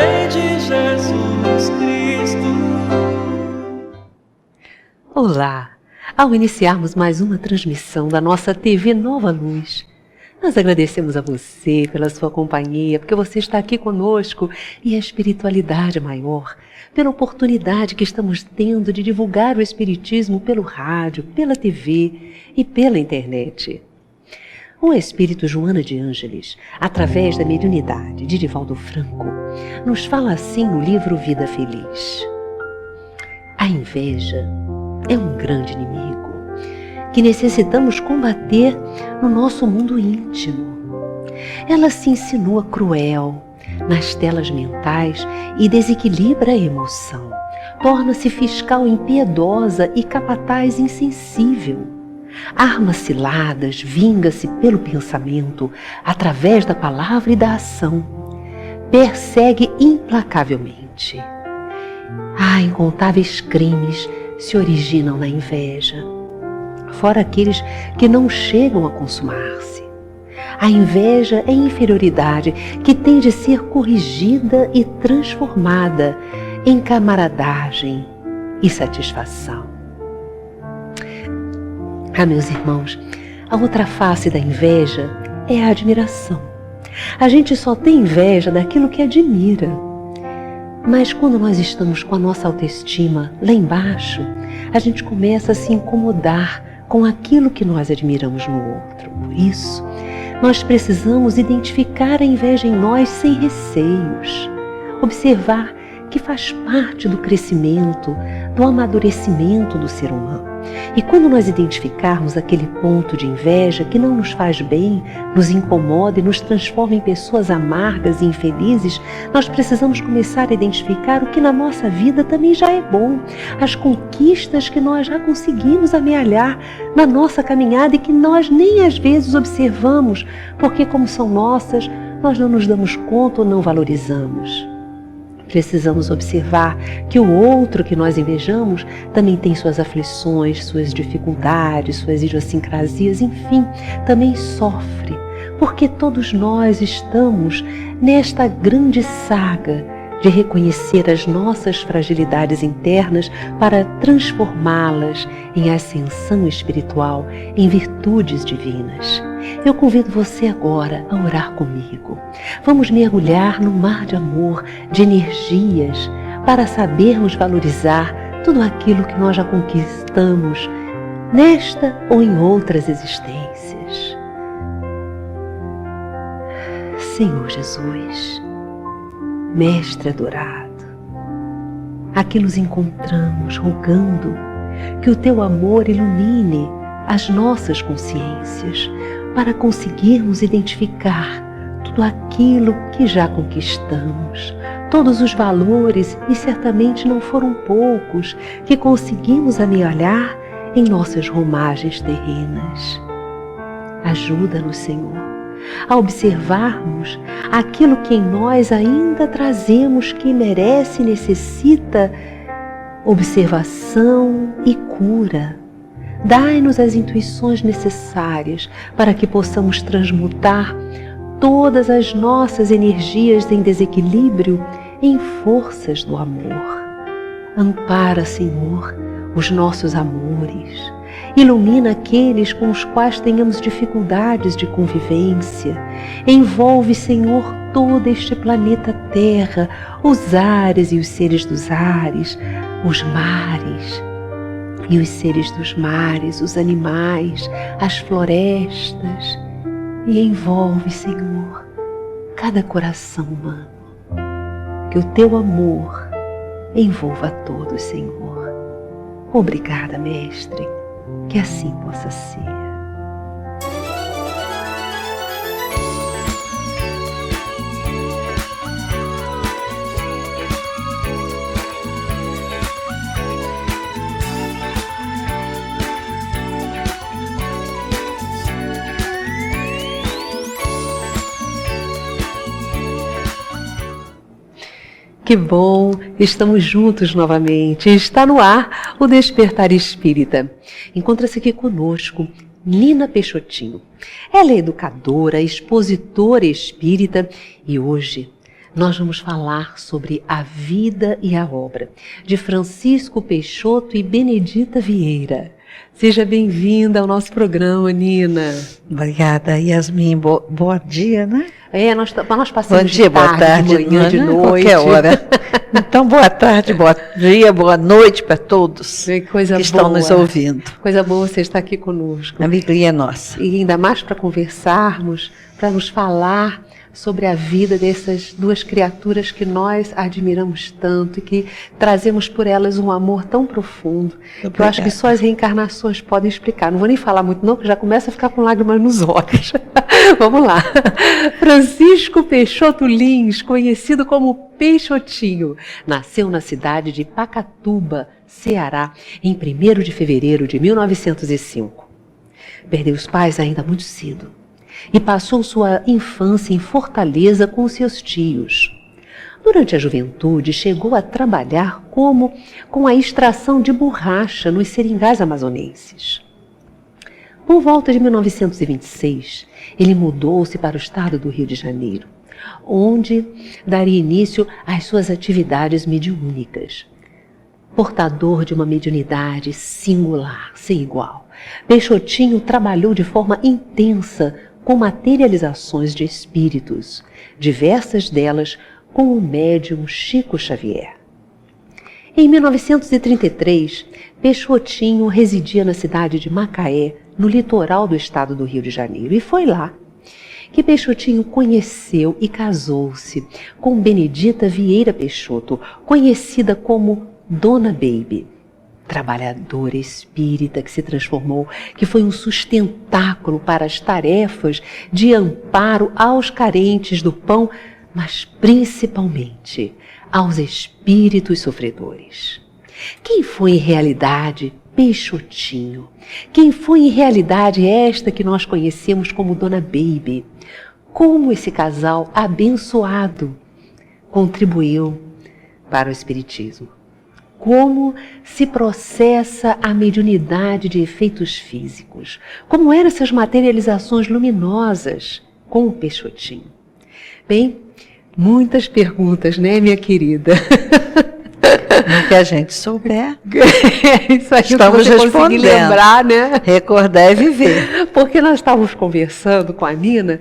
de Jesus Cristo. Olá! Ao iniciarmos mais uma transmissão da nossa TV Nova Luz, nós agradecemos a você pela sua companhia, porque você está aqui conosco, e a espiritualidade maior, pela oportunidade que estamos tendo de divulgar o Espiritismo pelo rádio, pela TV e pela internet. O Espírito Joana de Ângeles, através da mediunidade de Divaldo Franco, nos fala assim no livro Vida Feliz. A inveja é um grande inimigo que necessitamos combater no nosso mundo íntimo. Ela se insinua cruel nas telas mentais e desequilibra a emoção. Torna-se fiscal impiedosa e capataz insensível. Arma ciladas, vinga-se pelo pensamento, através da palavra e da ação. Persegue implacavelmente. Incontáveis crimes se originam na inveja, fora aqueles que não chegam a consumar-se. A inveja é inferioridade que tem de ser corrigida e transformada em camaradagem e satisfação. Meus irmãos, a outra face da inveja é a admiração. A gente só tem inveja daquilo que admira. Mas quando nós estamos com a nossa autoestima lá embaixo, a gente começa a se incomodar com aquilo que nós admiramos no outro. Por isso, nós precisamos identificar a inveja em nós sem receios. Observar que faz parte do crescimento, do amadurecimento do ser humano. E quando nós identificarmos aquele ponto de inveja que não nos faz bem, nos incomoda e nos transforma em pessoas amargas e infelizes, nós precisamos começar a identificar o que na nossa vida também já é bom, as conquistas que nós já conseguimos amealhar na nossa caminhada e que nós nem às vezes observamos, porque como são nossas, nós não nos damos conta ou não valorizamos. Precisamos observar que o outro que nós invejamos também tem suas aflições, suas dificuldades, suas idiosincrasias, enfim, também sofre, porque todos nós estamos nesta grande saga de reconhecer as nossas fragilidades internas para transformá-las em ascensão espiritual, em virtudes divinas. Eu convido você agora a orar comigo. Vamos mergulhar no mar de amor, de energias, para sabermos valorizar tudo aquilo que nós já conquistamos nesta ou em outras existências. Senhor Jesus, Mestre adorado, aqui nos encontramos rogando que o Teu amor ilumine as nossas consciências para conseguirmos identificar tudo aquilo que já conquistamos, todos os valores, e certamente não foram poucos, que conseguimos amealhar em nossas romagens terrenas. Ajuda-nos, Senhor, a observarmos aquilo que em nós ainda trazemos que merece e necessita observação e cura. Dai-nos as intuições necessárias para que possamos transmutar todas as nossas energias em desequilíbrio em forças do amor. Ampara, Senhor, os nossos amores. Ilumina aqueles com os quais tenhamos dificuldades de convivência. Envolve, Senhor, todo este planeta Terra, os ares e os seres dos ares, os mares e os seres dos mares, os animais, as florestas. E envolve, Senhor, cada coração humano. Que o Teu amor envolva a todos, Senhor. Obrigada, Mestre. Que assim possa ser. Que bom, estamos juntos novamente. Está no ar o Despertar Espírita. Encontra-se aqui conosco Nina Peixotinho. Ela é educadora, expositora espírita e hoje nós vamos falar sobre a vida e a obra de Francisco Peixoto e Benedita Vieira. Seja bem-vinda ao nosso programa, Nina. Obrigada, Yasmin. Bom dia, né? Nós passamos bom dia, de tarde, boa tarde, de manhã, de noite. Qualquer hora. Então, boa tarde, bom dia, boa noite para todos Coisa que estão boa. nos ouvindo. Coisa boa você estar aqui conosco. A alegria é nossa. E ainda mais para conversarmos, para nos falar sobre a vida dessas duas criaturas que nós admiramos tanto e que trazemos por elas um amor tão profundo, que eu acho que só as reencarnações podem explicar. Não vou nem falar muito não, porque já começa a ficar com lágrimas nos olhos. Vamos lá. Francisco Peixoto Lins, conhecido como Peixotinho, nasceu na cidade de Pacatuba, Ceará, em 1º de fevereiro de 1905. Perdeu os pais ainda muito cedo e passou sua infância em Fortaleza com seus tios. Durante a juventude, chegou a trabalhar com a extração de borracha nos seringais amazonenses. Por volta de 1926, ele mudou-se para o estado do Rio de Janeiro, onde daria início às suas atividades mediúnicas. Portador de uma mediunidade singular, sem igual, Peixotinho trabalhou de forma intensa com materializações de espíritos, diversas delas com o médium Chico Xavier. Em 1933, Peixotinho residia na cidade de Macaé, no litoral do estado do Rio de Janeiro, e foi lá que Peixotinho conheceu e casou-se com Benedita Vieira Peixoto, conhecida como Dona Baby. Trabalhadora espírita que se transformou, que foi um sustentáculo para as tarefas de amparo aos carentes do pão, mas principalmente aos espíritos sofredores. Quem foi em realidade Peixotinho? Quem foi em realidade esta que nós conhecemos como Dona Baby? Como esse casal abençoado contribuiu para o espiritismo? Como se processa a mediunidade de efeitos físicos? Como eram essas materializações luminosas com o Peixotinho? Bem, muitas perguntas, né, minha querida? No que a gente souber, Isso aí estamos que você respondendo. conseguir lembrar, né? Recordar e viver. Porque nós estávamos conversando com a Nina,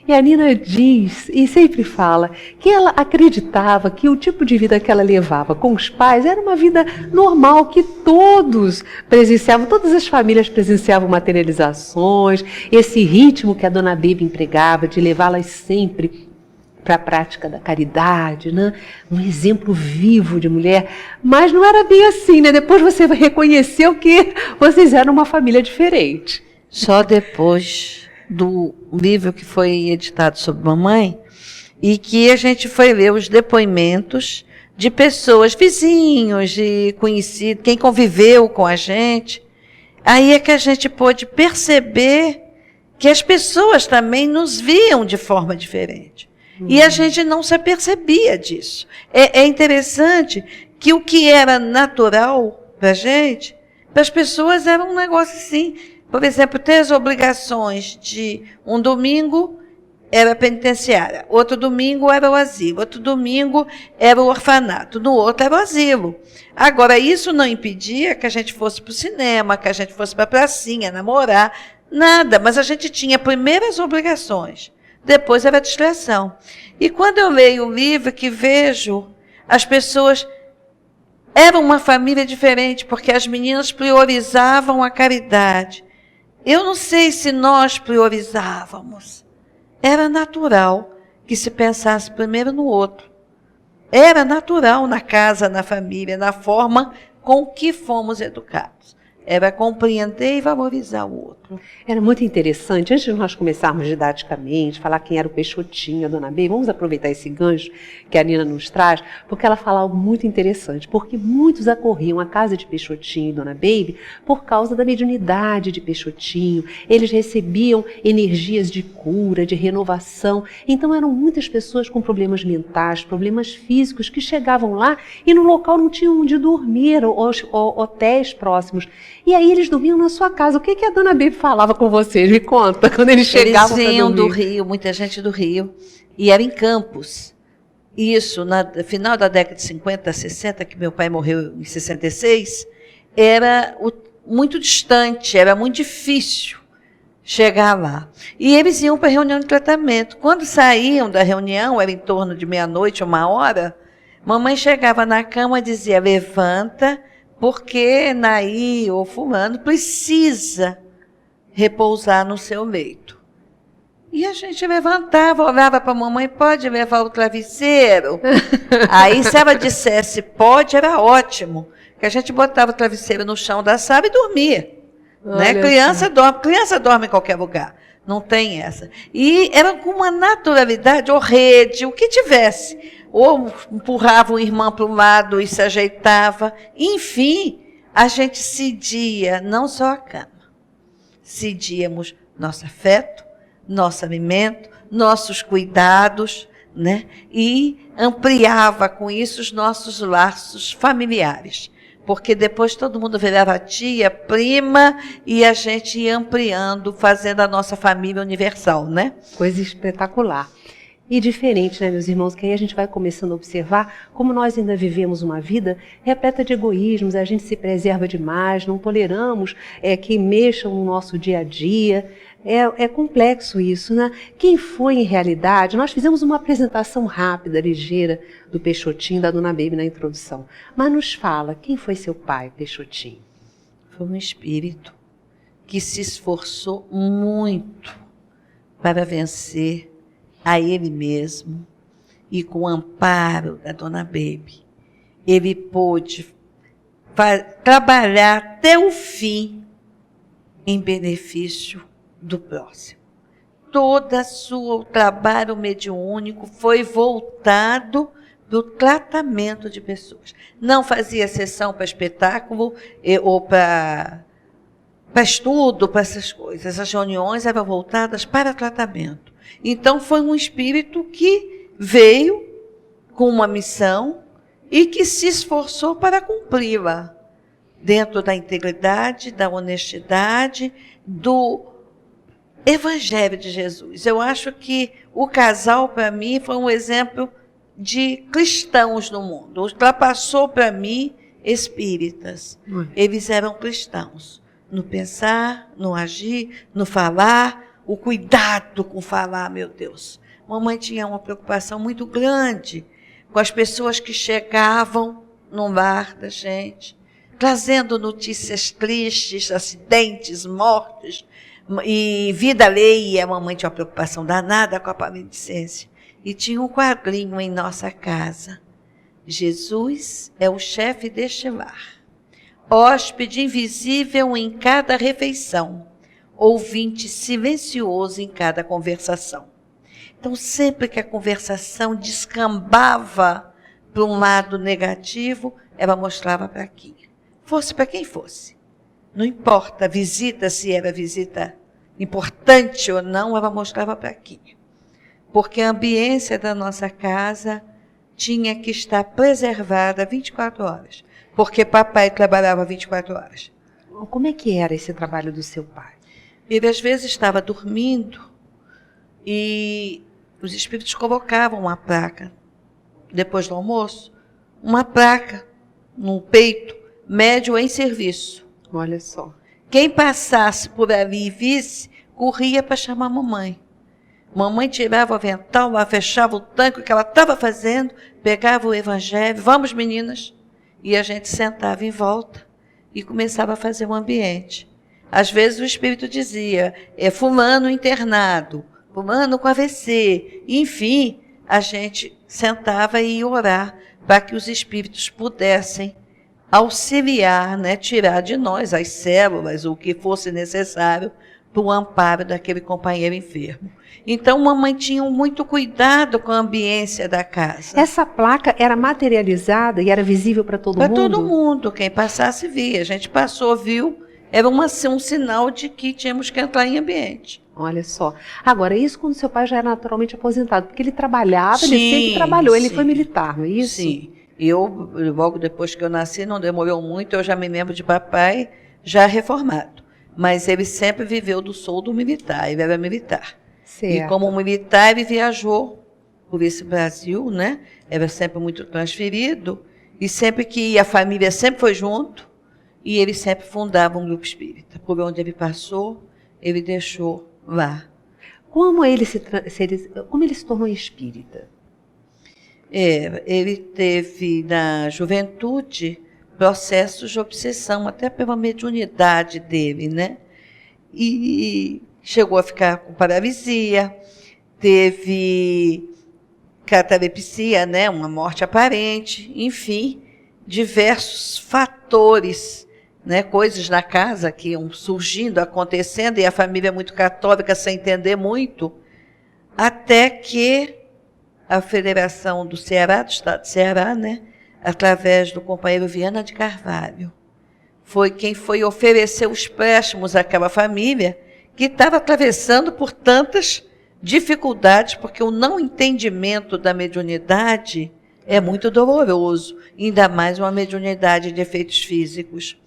e a Nina diz, e sempre fala, que ela acreditava que o tipo de vida que ela levava com os pais era uma vida normal, que todos presenciavam, todas as famílias presenciavam materializações, esse ritmo que a Dona Baby empregava de levá-las sempre para a prática da caridade, né? Um exemplo vivo de mulher, mas não era bem assim, né? Depois você reconheceu que vocês eram uma família diferente. Só depois do livro que foi editado sobre mamãe e que a gente foi ler os depoimentos de pessoas, vizinhos, de conhecidos, quem conviveu com a gente, aí é que a gente pôde perceber que as pessoas também nos viam de forma diferente. E a gente não se apercebia disso. É interessante que o que era natural para a gente, para as pessoas era um negócio assim. Por exemplo, ter as obrigações de um domingo era a penitenciária, outro domingo era o asilo, outro domingo era o orfanato, no outro era o asilo. Agora, isso não impedia que a gente fosse para o cinema, que a gente fosse para a pracinha, namorar, nada. Mas a gente tinha primeiro as obrigações, depois era a distração. E quando eu leio o livro, que vejo as pessoas... Era uma família diferente, porque as meninas priorizavam a caridade. Eu não sei se nós priorizávamos. Era natural que se pensasse primeiro no outro. Era natural na casa, na família, na forma com que fomos educados. Era compreender e valorizar o outro. Era muito interessante. Antes de nós começarmos didaticamente, falar quem era o Peixotinho, a Dona Baby, vamos aproveitar esse gancho que a Nina nos traz, porque ela fala algo muito interessante. Porque muitos acorriam à casa de Peixotinho e Dona Baby por causa da mediunidade de Peixotinho. Eles recebiam energias de cura, de renovação. Então eram muitas pessoas com problemas mentais, problemas físicos, que chegavam lá e no local não tinham onde dormir, ou hotéis próximos. E aí eles dormiam na sua casa. O que a Dona Baby falava com vocês? Me conta, quando eles chegavam para dormir. Eles vinham do Rio, muita gente do Rio, e era em Campos. isso, no final da década de 50, 60, que meu pai morreu em 66, era muito distante, era muito difícil chegar lá. E eles iam para a reunião de tratamento. Quando saíam da reunião, era em torno de meia-noite, 1 hora, mamãe chegava na cama e dizia, levanta, porque Naí ou fulano precisa repousar no seu leito. E a gente levantava, olhava para a mamãe, pode levar o travesseiro? Aí, se ela dissesse pode, era ótimo. Que a gente botava o travesseiro no chão da sala e dormia. Né? Criança dorme em qualquer lugar. Não tem essa. E era com uma naturalidade, ou rede, o que tivesse. Ou empurrava o irmão para um lado e se ajeitava. Enfim, a gente cedia não só a cama. Cedíamos nosso afeto, nosso alimento, nossos cuidados, né? E ampliava com isso os nossos laços familiares. Porque depois todo mundo virava tia, prima, e a gente ia ampliando, fazendo a nossa família universal, né? Coisa espetacular. E diferente, né, meus irmãos, que aí a gente vai começando a observar como nós ainda vivemos uma vida repleta de egoísmos, a gente se preserva demais, não toleramos que mexam no nosso dia a dia. É complexo isso, né? Quem foi em realidade, nós fizemos uma apresentação rápida, ligeira, do Peixotinho, da Dona Baby na introdução. Mas nos fala, quem foi seu pai, Peixotinho? Foi um espírito que se esforçou muito para vencer a ele mesmo e com o amparo da Dona Baby, ele pôde trabalhar até o fim em benefício do próximo. Todo o trabalho mediúnico foi voltado para o tratamento de pessoas. Não fazia sessão para espetáculo ou para estudo, para essas coisas. As reuniões eram voltadas para tratamento. Então, foi um espírito que veio com uma missão e que se esforçou para cumpri-la, dentro da integridade, da honestidade, do Evangelho de Jesus. Eu acho que o casal, para mim, foi um exemplo de cristãos no mundo. Ultrapassou, para mim, espíritas. Eles eram cristãos. No pensar, no agir, no falar, o cuidado com falar, meu Deus. Mamãe tinha uma preocupação muito grande com as pessoas que chegavam no lar da gente, trazendo notícias tristes, acidentes, mortes, e vida alheia. A mamãe tinha uma preocupação danada com a maledicência. E tinha um quadrinho em nossa casa. Jesus é o chefe deste lar. Hóspede invisível em cada refeição. Ouvinte silencioso em cada conversação. Então, sempre que a conversação descambava para um lado negativo, ela mostrava para quem. Fosse para quem fosse. Não importa a visita, se era visita importante ou não, ela mostrava para quem. Porque a ambiência da nossa casa tinha que estar preservada 24 horas. Porque papai trabalhava 24 horas. Como é que era esse trabalho do seu pai? Ele às vezes estava dormindo e os espíritos colocavam uma placa, depois do almoço, uma placa no peito, médio em serviço. Olha só. Quem passasse por ali e visse, corria para chamar a mamãe. Mamãe tirava o avental, lá fechava o tanque, o que ela estava fazendo, pegava o evangelho, vamos meninas, e a gente sentava em volta e começava a fazer um ambiente. Às vezes o espírito dizia, fulano internado, fulano com AVC, enfim, a gente sentava e ia orar para que os espíritos pudessem auxiliar, né, tirar de nós as células, o que fosse necessário para o amparo daquele companheiro enfermo. Então, mamãe tinha muito cuidado com a ambiência da casa. Essa placa era materializada e era visível para todo mundo? Para todo mundo, quem passasse via. A gente passou, viu, era um sinal de que tínhamos que entrar em ambiente. Olha só. Agora, isso quando seu pai já era naturalmente aposentado, porque ele trabalhava, ele sempre trabalhou, ele foi militar, não é isso? Sim. E eu, logo depois que eu nasci, não demorou muito, eu já me lembro de papai já reformado. Mas ele sempre viveu do soldo militar, ele era militar. Certo. E como militar, ele viajou por esse Brasil, né? Era sempre muito transferido, e sempre que ia, a família sempre foi junto, e ele sempre fundava um grupo espírita. Por onde ele passou, ele deixou lá. Como ele se tornou espírita? Ele teve, na juventude, processos de obsessão, até pela mediunidade dele, né? E chegou a ficar com paralisia, teve catalepsia, né? Uma morte aparente, enfim, diversos fatores, né? Coisas na casa que iam surgindo, acontecendo, e a família muito católica, sem entender muito, até que a Federação do Ceará, do Estado de Ceará, né? Através do companheiro Viana de Carvalho, foi quem foi oferecer os préstimos àquela família que estava atravessando por tantas dificuldades, porque o não entendimento da mediunidade é muito doloroso, ainda mais uma mediunidade de efeitos físicos.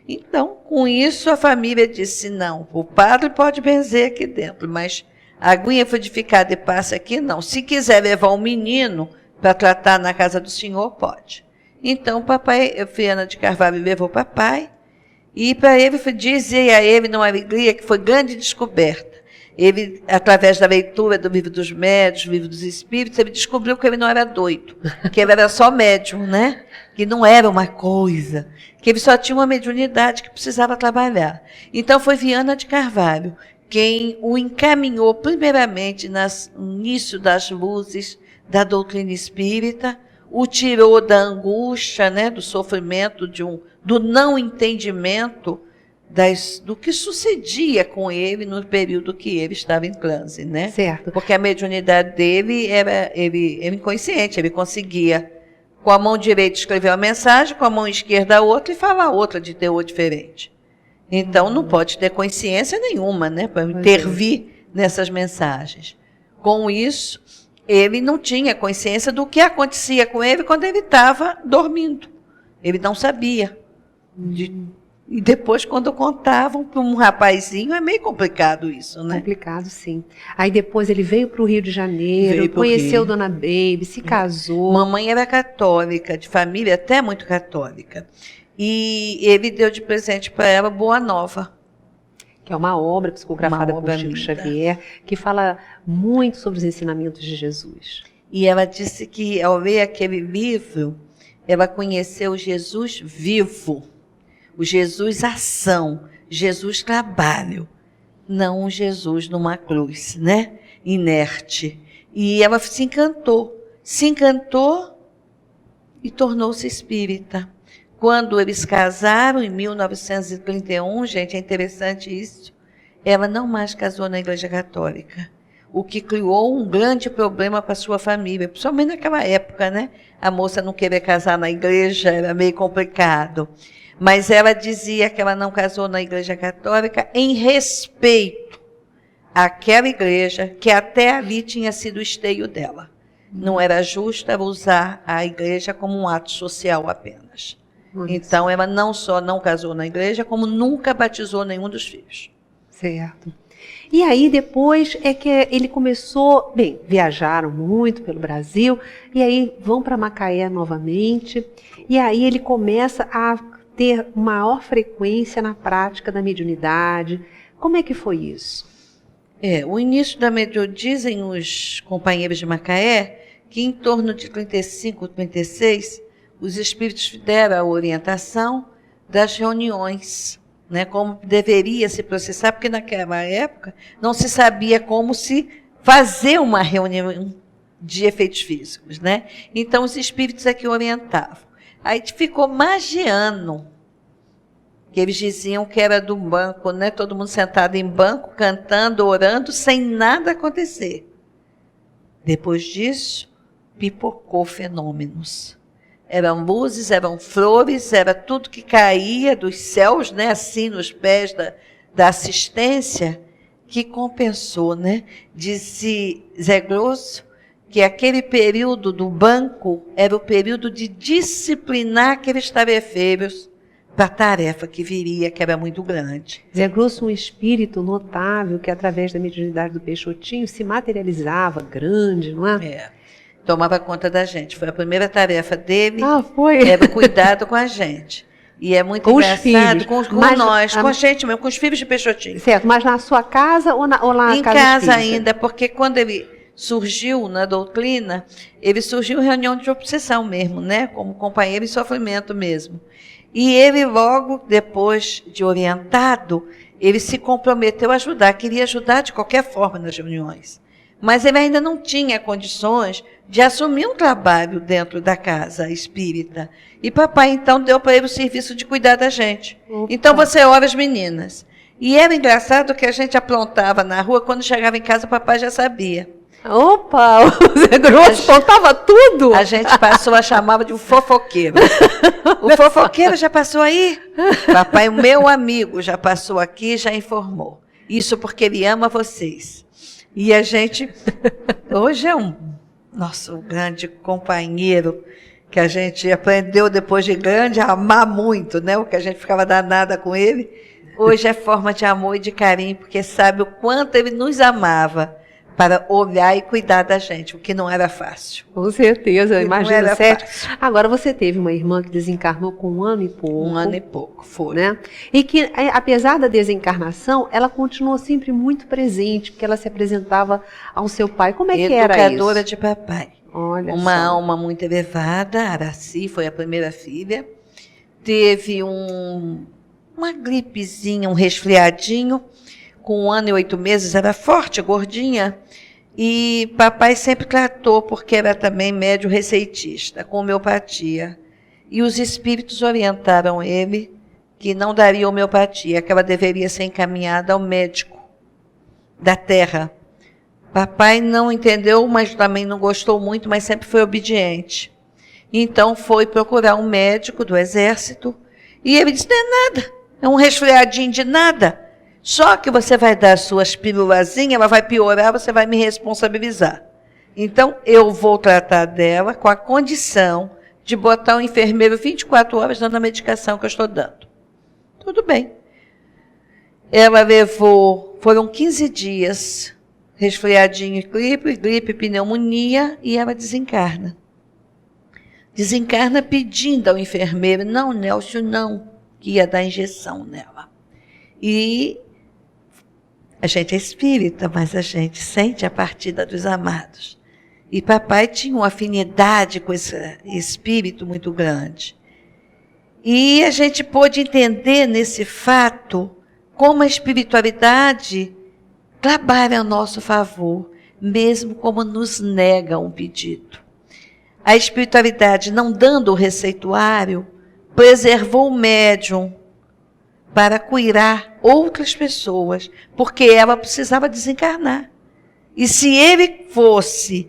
Então, com isso, a família disse, não, o padre pode benzer aqui dentro, mas a aguinha fluidificada e passa aqui, não. Se quiser levar um menino para tratar na casa do senhor, pode. Então, o papai, Viana de Carvalho levou o papai, e para ele, dizer a ele, numa alegria, que foi grande descoberta. Ele, através da leitura do Livro dos Médiuns, do Livro dos Espíritos, ele descobriu que ele não era doido, que ele era só médium, né? Que não era uma coisa, que ele só tinha uma mediunidade que precisava trabalhar. Então, foi Viana de Carvalho quem o encaminhou, primeiramente, no início das luzes da doutrina espírita, o tirou da angústia, né, do sofrimento, do não entendimento do que sucedia com ele no período que ele estava em transe, né? Certo. Porque a mediunidade dele era inconsciente, ele conseguia, com a mão direita, escrever uma mensagem, com a mão esquerda outra, e falar outra de teor diferente. Então, não pode ter consciência nenhuma, né, para intervir nessas mensagens. Com isso, ele não tinha consciência do que acontecia com ele quando ele estava dormindo. Ele não sabia. E depois, quando contavam para um rapazinho, é meio complicado isso, né? Complicado, sim. Aí depois ele veio para o Rio de Janeiro, conheceu Dona Baby, se casou. Mamãe era católica, de família até muito católica. E ele deu de presente para ela Boa Nova. Que é uma obra psicografada por Chico Xavier, que fala muito sobre os ensinamentos de Jesus. E ela disse que, ao ler aquele livro, ela conheceu Jesus vivo, o Jesus ação, Jesus trabalho, não o Jesus numa cruz, né? Inerte. E ela se encantou e tornou-se espírita. Quando eles casaram, em 1931, gente, é interessante isso, ela não mais casou na Igreja Católica, o que criou um grande problema para a sua família, principalmente naquela época, né? A moça não querer casar na igreja era meio complicado. Mas ela dizia que ela não casou na Igreja Católica em respeito àquela igreja que até ali tinha sido o esteio dela. Não era justo ela usar a igreja como um ato social apenas. Então, ela não só não casou na igreja, como nunca batizou nenhum dos filhos. Certo. E aí, depois é que ele começou... Bem, viajaram muito pelo Brasil, e aí vão para Macaé novamente, e aí ele começa a ter maior frequência na prática da mediunidade. Como é que foi isso? O início da mediunidade, dizem os companheiros de Macaé, que em torno de 35, 36... os espíritos deram a orientação das reuniões, né, como deveria se processar, porque naquela época não se sabia como se fazer uma reunião de efeitos físicos, né? Então, os espíritos é que orientavam. Aí ficou mais de ano, que eles diziam que era do banco, né? Todo mundo sentado em banco, cantando, orando, sem nada acontecer. Depois disso, pipocou fenômenos. Eram luzes, eram flores, era tudo que caía dos céus, né, assim, nos pés da assistência, que compensou, né? Disse Zé Grosso que aquele período do banco era o período de disciplinar aqueles tarefeiros para a tarefa que viria, que era muito grande. Zé Grosso, um espírito notável que, através da mediunidade do Peixotinho, se materializava grande, não é? tomava conta da gente. Foi a primeira tarefa dele, Ah, foi? era o cuidado com a gente. E é muito Com os engraçado, filhos. com Mas nós, a- com a gente mesmo, com os filhos de Peixotinho. Certo, mas na sua casa ou lá na Em casa casa espírita? ainda, porque quando ele surgiu na doutrina, ele surgiu em reunião de obsessão mesmo, né? Como companheiro em sofrimento mesmo. E ele logo depois de orientado, ele se comprometeu a ajudar, queria ajudar de qualquer forma nas reuniões. Mas ele ainda não tinha condições de assumir um trabalho dentro da casa espírita. E papai então deu para ele o serviço de cuidar da gente. Opa. Então você ora as meninas. E era engraçado que a gente aprontava na rua, quando chegava em casa, papai já sabia. Opa, o Zé Grosso contava tudo. A gente passou a chamava de um fofoqueiro. O fofoqueiro já passou aí? Papai, o meu amigo, já passou aqui, já informou. Isso porque ele ama vocês. E a gente, hoje é nosso grande companheiro, que a gente aprendeu depois de grande a amar muito, né? O que a gente ficava danada com ele. Hoje é forma de amor e de carinho, porque sabe o quanto ele nos amava para olhar e cuidar da gente, o que não era fácil. Com certeza, eu E não imagino, era certo? fácil. Agora, você teve uma irmã que desencarnou com 1 ano e pouco. 1 ano e pouco, foi. Né? E que, apesar da desencarnação, ela continuou sempre muito presente, porque ela se apresentava ao seu pai. Como é que era isso? Educadora de papai. Olha Uma só. alma muito elevada, Araci foi a primeira filha. Teve uma gripezinha, um resfriadinho, com 1 ano e 8 meses, era forte, gordinha. E papai sempre tratou, porque era também médio receitista, com homeopatia. E os espíritos orientaram ele que não daria homeopatia, que ela deveria ser encaminhada ao médico da terra. Papai não entendeu, mas também não gostou muito, mas sempre foi obediente. Então foi procurar um médico do exército e ele disse, não é nada, é um resfriadinho de nada. Só que você vai dar suas pílulazinhas, ela vai piorar, você vai me responsabilizar. Então eu vou tratar dela com a condição de botar o enfermeiro 24 horas dando a medicação que eu estou dando. Tudo bem. Ela levou, foram 15 dias, resfriadinho, gripe, pneumonia, e ela desencarna. Desencarna pedindo ao enfermeiro, não, Nelson, não, que ia dar injeção nela. E a gente é espírita, mas a gente sente a partida dos amados. E papai tinha uma afinidade com esse espírito muito grande. E a gente pôde entender nesse fato como a espiritualidade trabalha a nosso favor, mesmo como nos nega um pedido. A espiritualidade, não dando o receituário, preservou o médium para curar outras pessoas, porque ela precisava desencarnar. E se ele fosse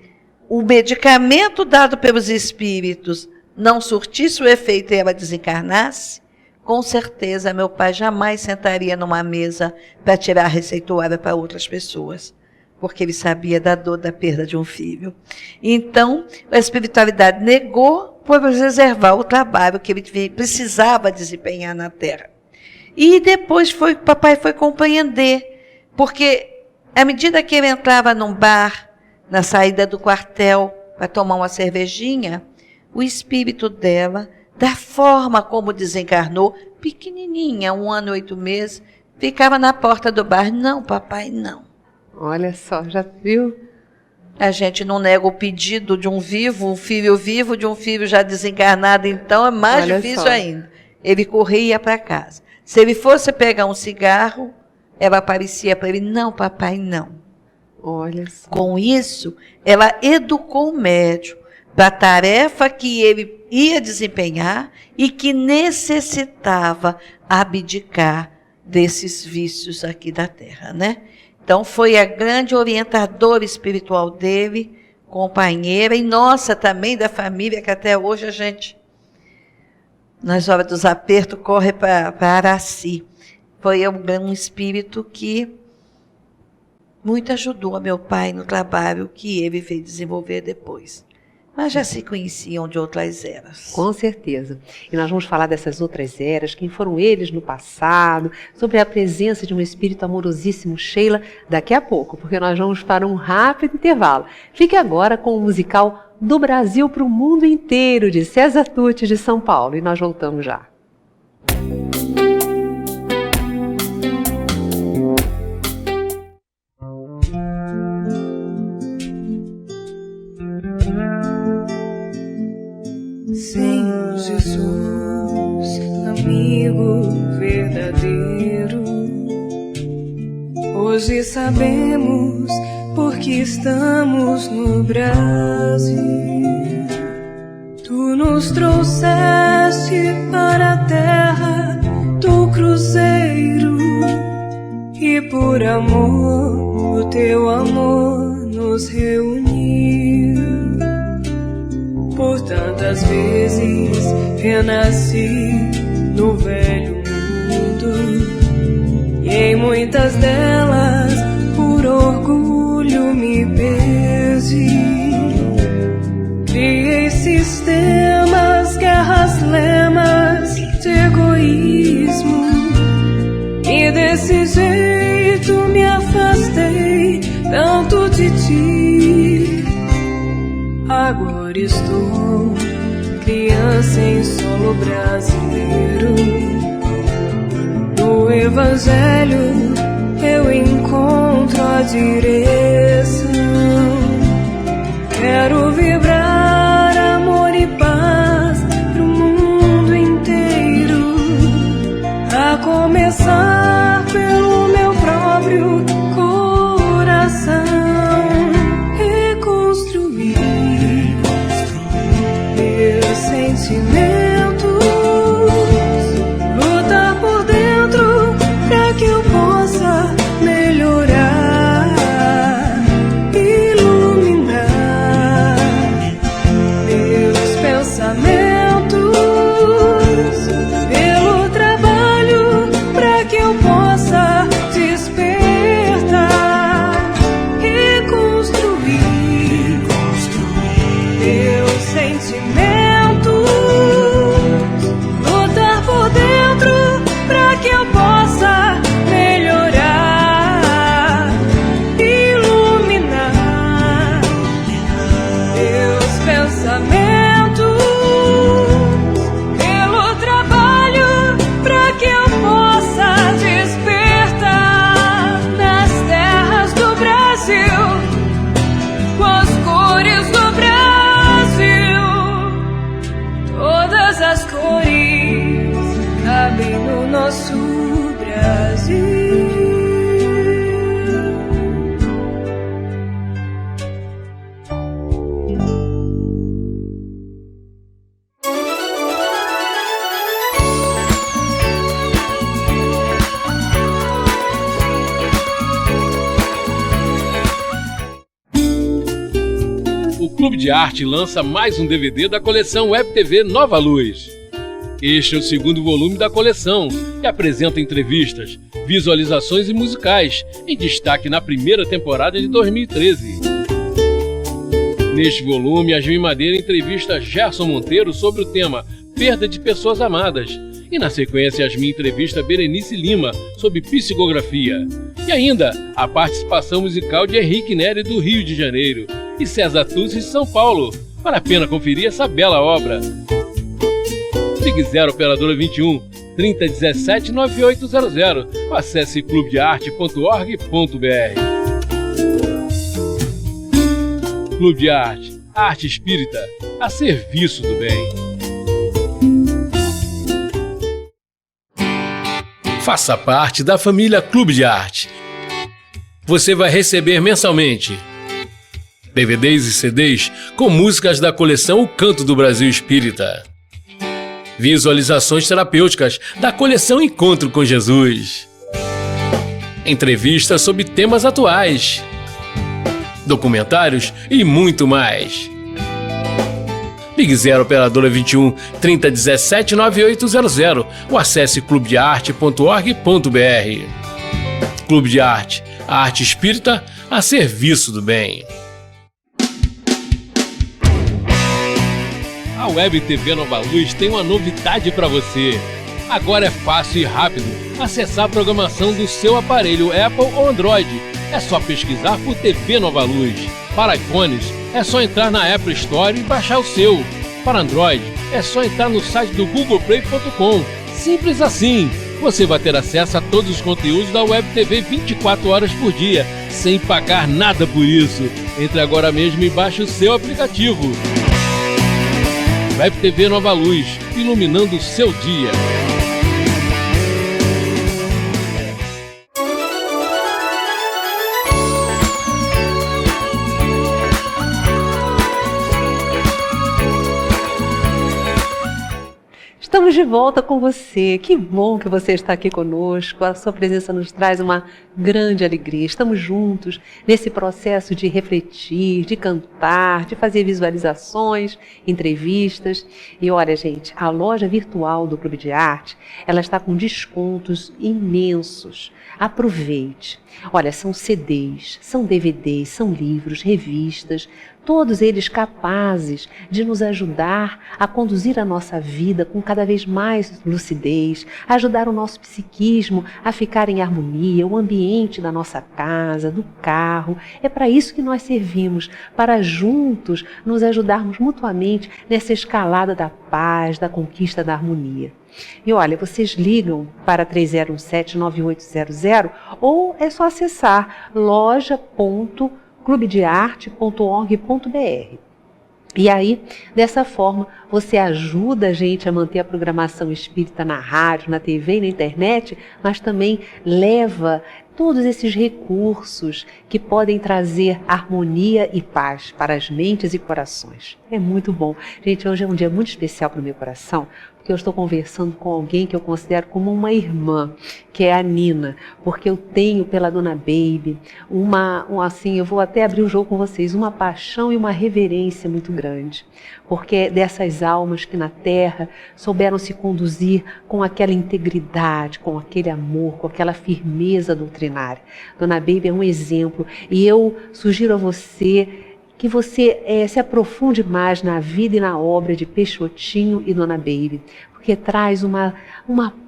o medicamento dado pelos espíritos, não surtisse o efeito e ela desencarnasse, com certeza meu pai jamais sentaria numa mesa para tirar a receituária para outras pessoas, porque ele sabia da dor da perda de um filho. Então, a espiritualidade negou por preservar o trabalho que ele precisava desempenhar na Terra. E depois papai foi compreender, porque à medida que ele entrava num bar, na saída do quartel, para tomar uma cervejinha, o espírito dela, da forma como desencarnou, pequenininha, 1 ano e 8 meses, ficava na porta do bar. Não, papai, não. Olha só, já viu? A gente não nega o pedido de um filho vivo, de um filho já desencarnado, então é mais Olha difícil só. ainda. Ele corria para casa. Se ele fosse pegar um cigarro, ela aparecia para ele, não, papai, não. Olha só. Com isso, ela educou o médium para a tarefa que ele ia desempenhar e que necessitava abdicar desses vícios aqui da Terra, né? Então, foi a grande orientadora espiritual dele, companheira, e nossa também, da família, que até hoje a gente, nas horas dos apertos, corre para Araci. Foi um espírito que muito ajudou a meu pai no trabalho que ele veio desenvolver depois. mas já se conheciam de outras eras. Com certeza. E nós vamos falar dessas outras eras, quem foram eles no passado, sobre a presença de um espírito amorosíssimo, Sheila, daqui a pouco, porque nós vamos para um rápido intervalo. Fique agora com o musical Do Brasil para o Mundo Inteiro, de César Tucci, de São Paulo, e nós voltamos já. Senhor Jesus, amigo verdadeiro, hoje sabemos porque estamos no Brasil. Tu nos trouxeste para a terra do cruzeiro e por amor, o teu amor nos reuniu. Por tantas vezes renasci no velho mundo, e em muitas delas por orgulho me perdi. Criei sistemas, guerras, lemas de egoísmo, e desse jeito me afastei tanto de ti. Agora estou criança em solo brasileiro. No Evangelho eu encontro a direção. Quero vibrar amor e paz pro mundo inteiro, a começar pelo meu próprio coração. Sentimentos, lutar por dentro pra que eu possa melhorar, iluminar meus pensamentos, pelo trabalho pra que eu possa despertar e construir meus sentimentos. Nosso Brasil. O Clube de Arte lança mais um DVD da coleção Web TV Nova Luz. Este é o segundo volume da coleção e apresenta entrevistas, visualizações e musicais, em destaque na primeira temporada de 2013. Neste volume, Yasmin Madeira entrevista Gerson Monteiro sobre o tema Perda de Pessoas Amadas, e na sequência Yasmin entrevista Berenice Lima sobre psicografia. E ainda a participação musical de Henrique Neri do Rio de Janeiro e César Tucci de São Paulo. Vale a pena conferir essa bela obra. Ligue 0 Operadora 21 3017 9800 ou acesse clubedearte.org.br. Clube de Arte, arte espírita, a serviço do bem. Faça parte da família Clube de Arte. Você vai receber mensalmente DVDs e CDs com músicas da coleção O Canto do Brasil Espírita, visualizações terapêuticas da coleção Encontro com Jesus, entrevistas sobre temas atuais, documentários e muito mais. Ligue 0 Operadora 21 3017 9800 ou acesse clubedearte.org.br. Clube de Arte, a arte espírita a serviço do bem. A Web TV Nova Luz tem uma novidade para você. Agora é fácil e rápido acessar a programação do seu aparelho Apple ou Android. É só pesquisar por TV Nova Luz. Para iPhones, é só entrar na Apple Store e baixar o seu. Para Android, é só entrar no site do googleplay.com. Simples assim. Você vai ter acesso a todos os conteúdos da Web TV 24 horas por dia, sem pagar nada por isso. Entre agora mesmo e baixe o seu aplicativo. Web TV Nova Luz, iluminando o seu dia. Estamos de volta com você. Que bom que você está aqui conosco. A sua presença nos traz uma grande alegria. Estamos juntos nesse processo de refletir, de cantar, de fazer visualizações, entrevistas. E olha, gente, a loja virtual do Clube de Arte, ela está com descontos imensos. Aproveite. Olha, são CDs, são DVDs, são livros, revistas, todos eles capazes de nos ajudar a conduzir a nossa vida com cada vez mais lucidez, ajudar o nosso psiquismo a ficar em harmonia, o ambiente da nossa casa, do carro. É para isso que nós servimos, para juntos nos ajudarmos mutuamente nessa escalada da paz, da conquista da harmonia. E olha, vocês ligam para 3017-9800 ou é só acessar loja.clubedearte.org.br. E aí, dessa forma, você ajuda a gente a manter a programação espírita na rádio, na TV e na internet, mas também leva todos esses recursos que podem trazer harmonia e paz para as mentes e corações. É muito bom. Gente, hoje é um dia muito especial para o meu coração, porque eu estou conversando com alguém que eu considero como uma irmã, que é a Nina, porque eu tenho pela Dona Baby assim, eu vou até abrir o jogo com vocês, uma paixão e uma reverência muito grande, porque é dessas almas que na Terra souberam se conduzir com aquela integridade, com aquele amor, com aquela firmeza doutrinária. Dona Baby é um exemplo, e eu sugiro a você que você se aprofunde mais na vida e na obra de Peixotinho e Dona Baby, porque traz uma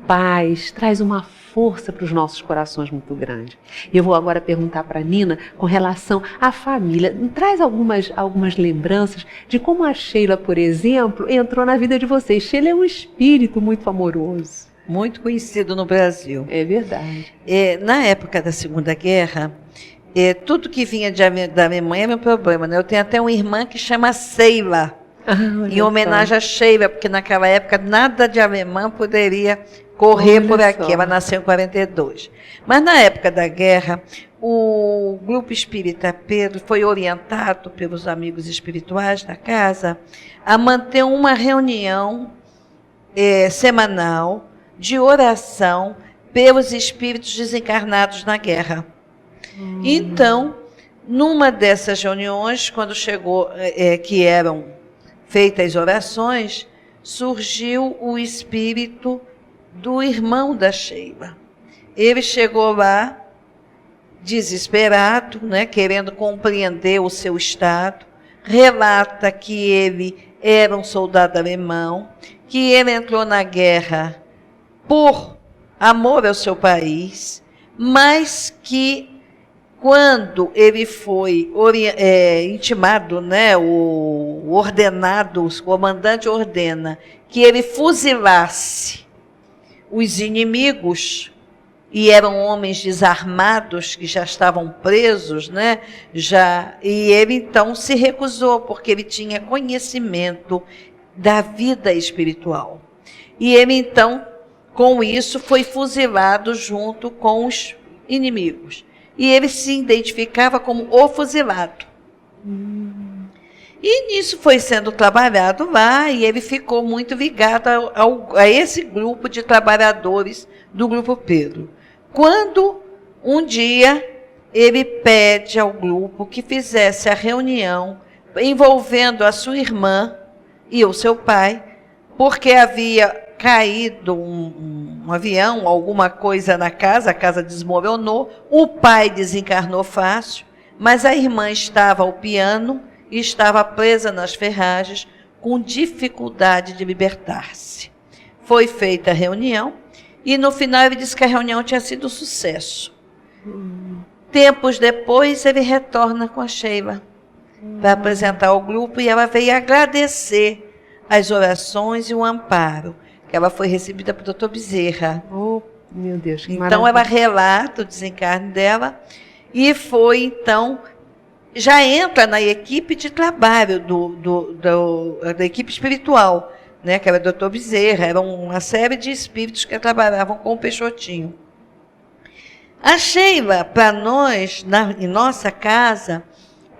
paz, traz uma força para os nossos corações muito grande. Eu vou agora perguntar para a Nina com relação à família. Traz algumas lembranças de como a Sheila, por exemplo, entrou na vida de vocês. Sheila é um espírito muito amoroso. Muito conhecido no Brasil. É verdade. Na época da Segunda Guerra, tudo que vinha da Alemanha era um problema, né? Eu tenho até uma irmã que chama Sheila, em homenagem a Sheila, porque naquela época nada de alemã poderia correr por aqui. Ela nasceu em 42. Mas na época da guerra, o grupo espírita Pedro foi orientado pelos amigos espirituais da casa a manter uma reunião semanal de oração pelos espíritos desencarnados na guerra. Então, numa dessas reuniões, quando chegou, que eram feitas orações, surgiu o espírito do irmão da Sheila. Ele chegou lá, desesperado, né, querendo compreender o seu estado, relata que ele era um soldado alemão, que ele entrou na guerra por amor ao seu país, mas que quando ele foi intimado, né, o ordenado, o comandante ordena que ele fuzilasse os inimigos, e eram homens desarmados que já estavam presos, né, e ele então se recusou, porque ele tinha conhecimento da vida espiritual. E ele então, com isso, foi fuzilado junto com os inimigos. E ele se identificava como o fuzilado. E nisso foi sendo trabalhado lá, e ele ficou muito ligado a esse grupo de trabalhadores do Grupo Pedro. Quando, um dia, ele pede ao grupo que fizesse a reunião envolvendo a sua irmã e o seu pai, porque havia caído um avião, alguma coisa na casa, a casa desmoronou, o pai desencarnou fácil, mas a irmã estava ao piano e estava presa nas ferragens com dificuldade de libertar-se. Foi feita a reunião e no final ele disse que a reunião tinha sido um sucesso. Tempos depois ele retorna com a Sheila para apresentar ao grupo e ela veio agradecer as orações e o amparo que ela foi recebida por Dr. Bezerra. Oh, meu Deus, que Então maravilha. ela relata o desencarne dela e foi então, já entra na equipe de trabalho da equipe espiritual, né, que era o Dr. Bezerra, era uma série de espíritos que trabalhavam com o Peixotinho. A Sheila, para nós, em nossa casa,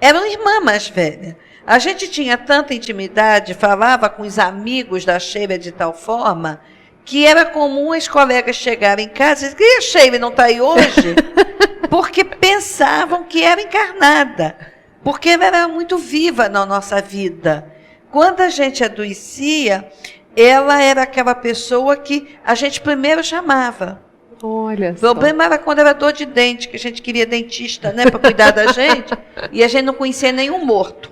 era uma irmã mais velha. A gente tinha tanta intimidade, falava com os amigos da Sheila de tal forma que era comum as colegas chegarem em casa e dizer: "E a Sheila não está aí hoje?" Porque pensavam que era encarnada, porque ela era muito viva na nossa vida. Quando a gente adoecia, ela era aquela pessoa que a gente primeiro chamava. Olha O só. problema era quando era dor de dente, que a gente queria dentista, né, para cuidar da gente, e a gente não conhecia nenhum morto.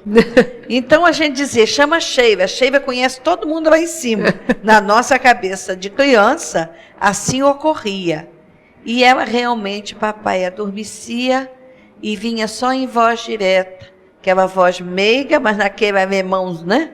Então a gente dizia: "Chama a Sheila conhece todo mundo lá em cima." Na nossa cabeça de criança, assim ocorria. E ela realmente, papai, adormecia e vinha só em voz direta, aquela voz meiga, mas naquele alemão, né,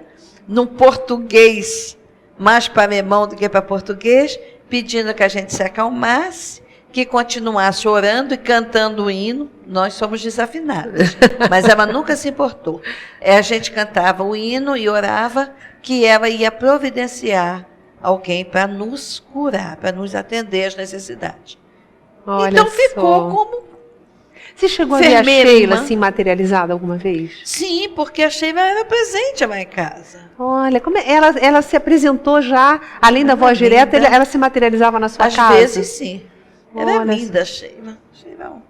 num português, mais para alemão do que para português, pedindo que a gente se acalmasse, que continuasse orando e cantando o hino. Nós somos desafinadas, mas ela nunca se importou. A gente cantava o hino e orava que ela ia providenciar alguém para nos curar, para nos atender às necessidades. Olha Então ficou só. como... Você chegou a ver a enfermeira, Sheila irmã? assim materializada alguma vez? Sim, porque a Sheila era presente lá em casa. Olha, como ela se apresentou já, além da voz linda. direta, ela se materializava na sua Às casa? vezes, sim. Ela é Olha linda, Sheila. Sheila.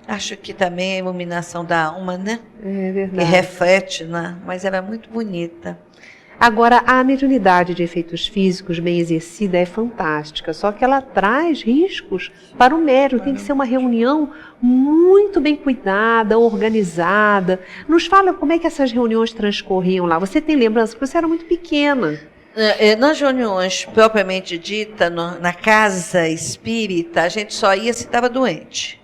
Acho que também a iluminação da alma, né? É Que verdade. reflete, né? Mas ela é muito bonita. Agora, a mediunidade de efeitos físicos bem exercida é fantástica, só que ela traz riscos para o médium. Tem que ser uma reunião muito bem cuidada, organizada. Nos fala como é que essas reuniões transcorriam lá. Você tem lembrança que você era muito pequena. Nas reuniões propriamente dita, na casa espírita, a gente só ia se estava doente.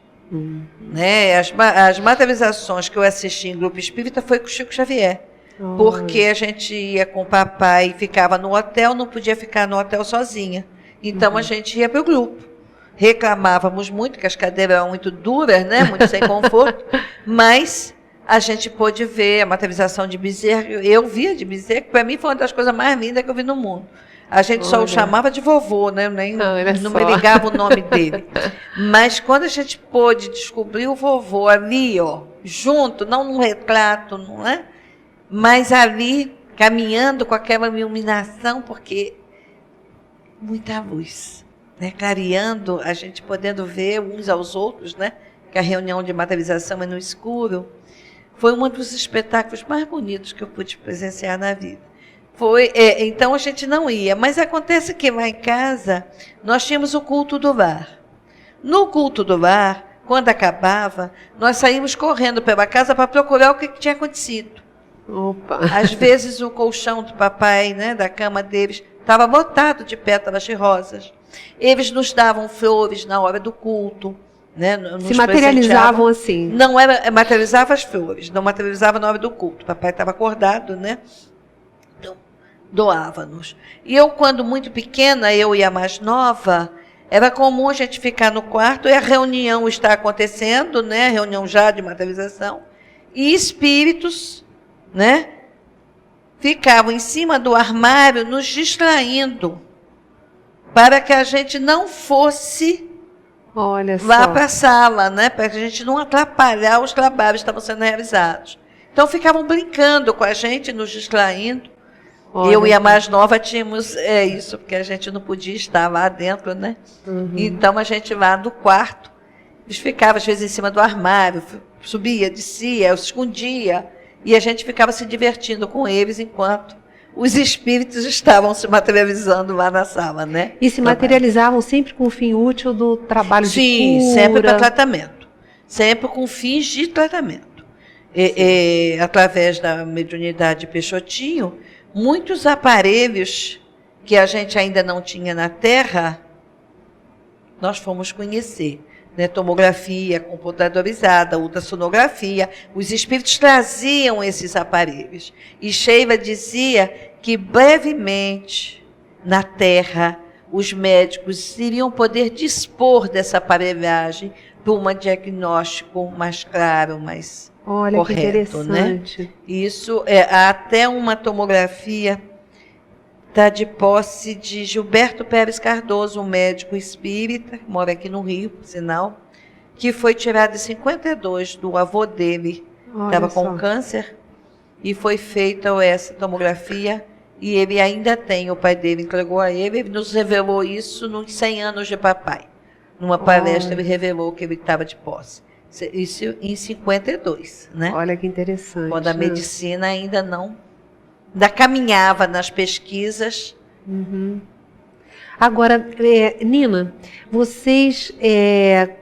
Né? As materializações que eu assisti em grupo espírita foi com o Chico Xavier. Porque a gente ia com o papai e ficava no hotel, não podia ficar no hotel sozinha. Então a gente ia para o grupo. Reclamávamos muito, que as cadeiras eram muito duras, né? Muito sem conforto, mas a gente pôde ver a materialização de Bezerra. Eu via de Bezerra, que para mim foi uma das coisas mais lindas que eu vi no mundo. A gente só o chamava de vovô, né? Não me ligava o nome dele. Mas quando a gente pôde descobrir o vovô ali, ó, junto, não num retrato, não é? Mas ali, caminhando com aquela iluminação, porque muita luz, né? Clareando, a gente podendo ver uns aos outros, né? Que a reunião de materialização é no escuro. Foi um dos espetáculos mais bonitos que eu pude presenciar na vida. Então a gente não ia, mas acontece que lá em casa nós tínhamos o culto do lar. No culto do lar, quando acabava, nós saímos correndo pela casa para procurar o que tinha acontecido. Opa. Às vezes o colchão do papai, né, da cama deles, estava lotado de pétalas de rosas. Eles nos davam flores na hora do culto. Né, se materializavam assim? Não materializava as flores, não materializava na hora do culto. O papai estava acordado, né? Então, doava-nos. E eu, quando muito pequena, eu e a mais nova, era comum a gente ficar no quarto e a reunião está acontecendo, né? A reunião já de materialização. E espíritos, né, ficavam em cima do armário nos distraindo para que a gente não fosse lá para a sala, né, para que a gente não atrapalhar os trabalhos que estavam sendo realizados. Então ficavam brincando com a gente, nos distraindo. Olha, eu e a mais nova tínhamos isso, porque a gente não podia estar lá dentro, né? Então a gente lá no quarto, eles ficavam às vezes em cima do armário, subia, descia, eu escondia. E a gente ficava se divertindo com eles enquanto os espíritos estavam se materializando lá na sala, né? E se materializavam sempre com o fim útil do trabalho de cura? Sim, sempre para tratamento. Sempre com fins de tratamento. através da mediunidade de Peixotinho, muitos aparelhos que a gente ainda não tinha na Terra, nós fomos conhecer. Né? Tomografia computadorizada, ultrassonografia, os espíritos traziam esses aparelhos. E Sheila dizia que brevemente, na Terra, os médicos iriam poder dispor dessa aparelhagem para um diagnóstico mais claro, mais correto. Que interessante. Né? Isso, até uma tomografia está de posse de Gilberto Pérez Cardoso, um médico espírita, que mora aqui no Rio, por sinal, que foi tirado em 52 do avô dele, estava com câncer, e foi feita essa tomografia, e ele ainda tem, o pai dele entregou a ele nos revelou isso nos 100 anos de papai. Numa palestra ele revelou que ele estava de posse. Isso em 52, né? Olha que interessante. Quando a medicina ainda caminhava nas pesquisas. Uhum. Agora, Nina, vocês,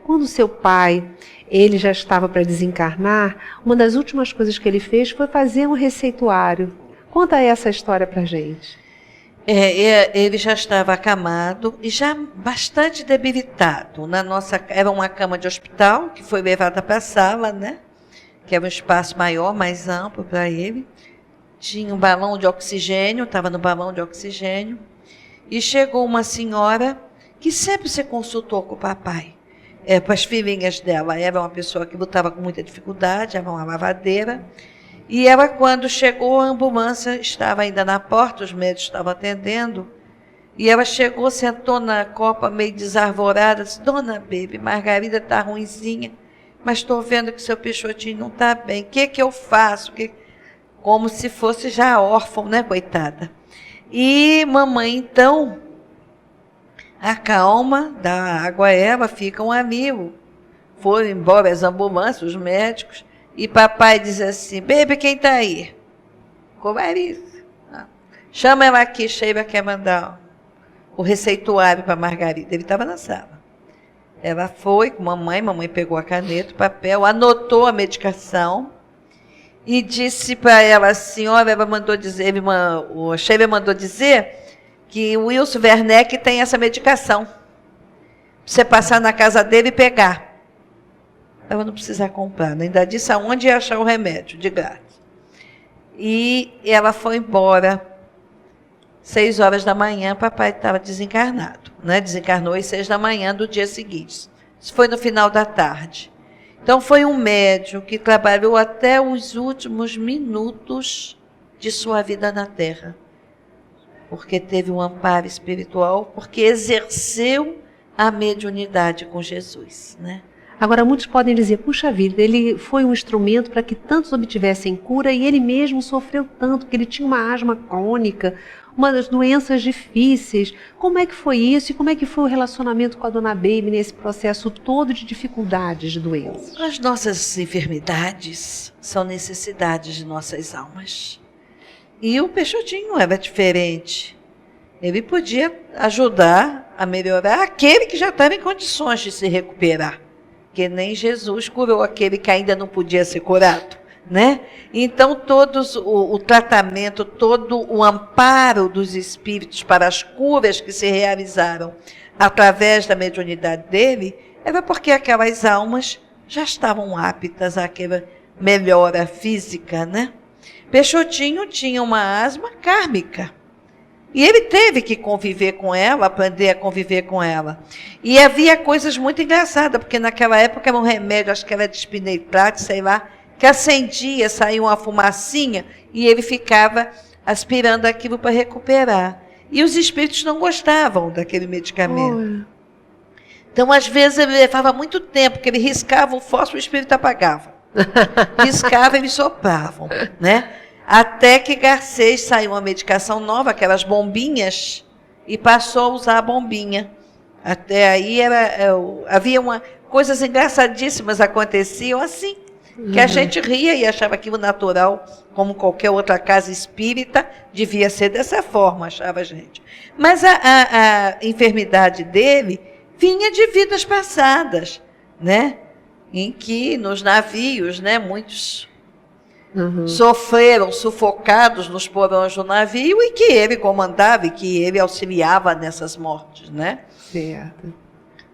quando seu pai, ele já estava para desencarnar, uma das últimas coisas que ele fez foi fazer um receituário. Conta essa história para a gente. Ele já estava acamado e já bastante debilitado. Era uma cama de hospital que foi levada para a sala, né? Que era um espaço maior, mais amplo para ele. Tinha um balão de oxigênio, estava no balão de oxigênio. E chegou uma senhora que sempre se consultou com o papai. Para as filhinhas dela. Era uma pessoa que lutava com muita dificuldade, era uma lavadeira. E ela, quando chegou, a ambulância estava ainda na porta, os médicos estavam atendendo. E ela chegou, sentou na copa meio desarvorada, disse: Dona Baby, Margarida está ruinzinha, mas estou vendo que seu Peixotinho não está bem. O que eu faço? Como se fosse já órfão, né, coitada? E mamãe, então, acalma, dá água a ela, fica um amigo. Foram embora as ambulâncias, os médicos. E papai diz assim: Baby, quem está aí? Como é isso? Chama ela aqui, Sheila quer mandar o receituário para Margarida. Ele estava na sala. Ela foi com mamãe pegou a caneta, o papel, anotou a medicação e disse para ela: a senhora, ela mandou dizer, o Sheila mandou dizer que o Wilson Werneck tem essa medicação. Pra você passar na casa dele e pegar. Ela não precisa comprar, ainda disse aonde ia achar o remédio, de grátis. E ela foi embora, 6 horas da manhã, papai estava desencarnado, né? Desencarnou às 6 da manhã do dia seguinte. Isso foi no final da tarde. Então foi um médium que trabalhou até os últimos minutos de sua vida na Terra. Porque teve um amparo espiritual, porque exerceu a mediunidade com Jesus, né? Agora, muitos podem dizer: puxa vida, ele foi um instrumento para que tantos obtivessem cura e ele mesmo sofreu tanto, porque ele tinha uma asma crônica, uma das doenças difíceis. Como é que foi isso e como é que foi o relacionamento com a Dona Baby nesse processo todo de dificuldades de doenças? As nossas enfermidades são necessidades de nossas almas. E o Peixotinho era diferente. Ele podia ajudar a melhorar aquele que já estava em condições de se recuperar. Porque nem Jesus curou aquele que ainda não podia ser curado, né? Então, o tratamento, todo o amparo dos espíritos para as curas que se realizaram através da mediunidade dele, era porque aquelas almas já estavam aptas àquela melhora física, né? Peixotinho tinha uma asma kármica. E ele teve que conviver com ela, aprender a conviver com ela. E havia coisas muito engraçadas, porque naquela época era um remédio, acho que era de espinetrate, sei lá, que acendia, saía uma fumacinha, e ele ficava aspirando aquilo para recuperar. E os espíritos não gostavam daquele medicamento. Então, às vezes, ele levava muito tempo, porque ele riscava o fósforo e o espírito apagava. Riscava e eles sopravam, né? Até que Garcês saiu uma medicação nova, aquelas bombinhas, e passou a usar a bombinha. Até aí havia coisas engraçadíssimas aconteciam assim, que a gente ria e achava aquilo natural, como qualquer outra casa espírita, devia ser dessa forma, achava a gente. Mas a enfermidade dele vinha de vidas passadas, né? Em que nos navios, né, muitos sofreram sufocados nos porões do navio e que ele comandava e que ele auxiliava nessas mortes, né? Certo.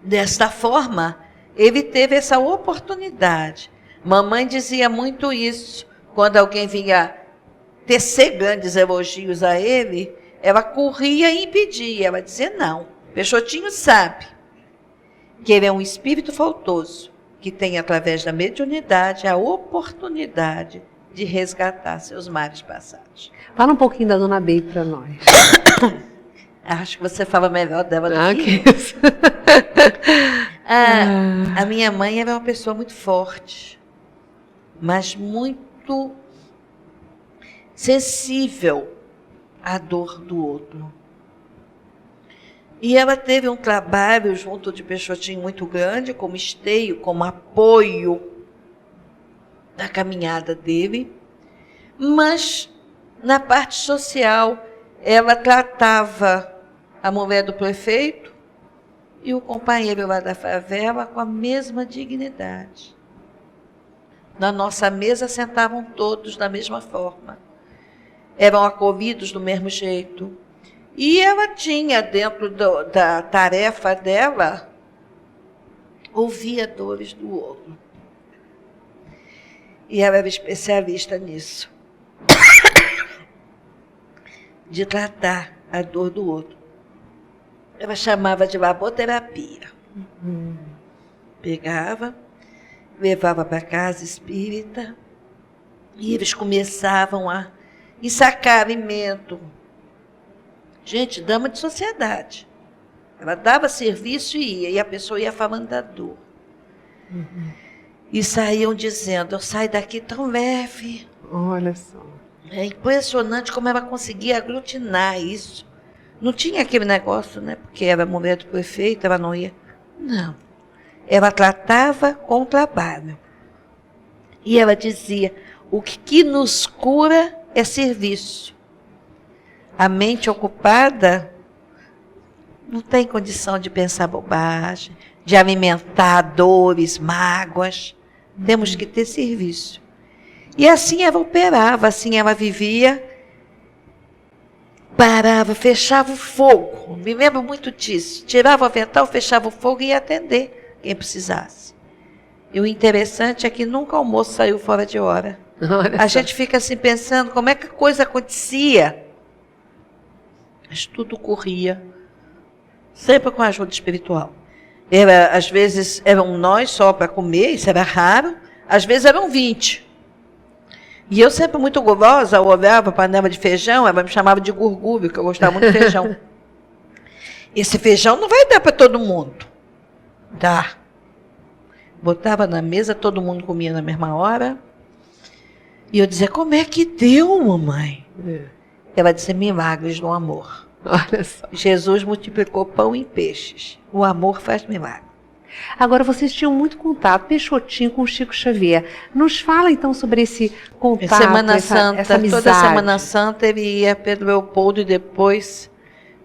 Desta forma, ele teve essa oportunidade. Mamãe dizia muito isso. Quando alguém vinha tecer grandes elogios a ele, ela corria e impedia. Ela dizia, não, Peixotinho sabe que ele é um espírito faltoso, que tem, através da mediunidade, a oportunidade de resgatar seus mares passados. Fala um pouquinho da Dona Bey para nós. Acho que você fala melhor dela do que que isso. A minha mãe era uma pessoa muito forte, mas muito sensível à dor do outro. E ela teve um trabalho junto de Peixotinho muito grande, como esteio, como apoio da caminhada dele. Mas, na parte social, ela tratava a mulher do prefeito e o companheiro lá da favela com a mesma dignidade. Na nossa mesa sentavam todos da mesma forma. Eram acolhidos do mesmo jeito. E ela tinha, dentro da tarefa dela, ouvir as dores do outro. E ela era especialista nisso. De tratar a dor do outro. Ela chamava de laboterapia. Pegava, levava para casa espírita, e eles começavam a sacar alimento. Gente, dama de sociedade. Ela dava serviço e ia, e a pessoa ia falando da dor. E saíam dizendo, eu saio daqui tão leve. Olha só. É impressionante como ela conseguia aglutinar isso. Não tinha aquele negócio, né? Porque era mulher do prefeito, ela não ia. Não. Ela tratava com o trabalho. E ela dizia, o que nos cura é serviço. A mente ocupada não tem condição de pensar bobagem, de alimentar dores, mágoas. Temos que ter serviço. E assim ela operava, assim ela vivia, parava, fechava o fogo. Me lembro muito disso. Tirava o avental, fechava o fogo e ia atender quem precisasse. E o interessante é que nunca o almoço saiu fora de hora. A gente fica assim pensando como é que a coisa acontecia. Mas tudo corria, sempre com a ajuda espiritual. Às vezes eram nós só para comer, isso era raro. Às vezes eram 20. E eu sempre muito gulosa, eu olhava a panela de feijão, ela me chamava de gurgúbio, que eu gostava muito de feijão. Esse feijão não vai dar para todo mundo. Dá. Botava na mesa, todo mundo comia na mesma hora. E eu dizia, como é que deu, mamãe? Ela disse, milagres do amor. Olha só. Jesus multiplicou pão e peixes. O amor faz milagre. Agora, vocês tinham muito contato, Peixotinho com o Chico Xavier. Nos fala, então, sobre esse contato, Semana Santa, essa amizade. toda Semana Santa ele ia a Pedro Leopoldo e depois...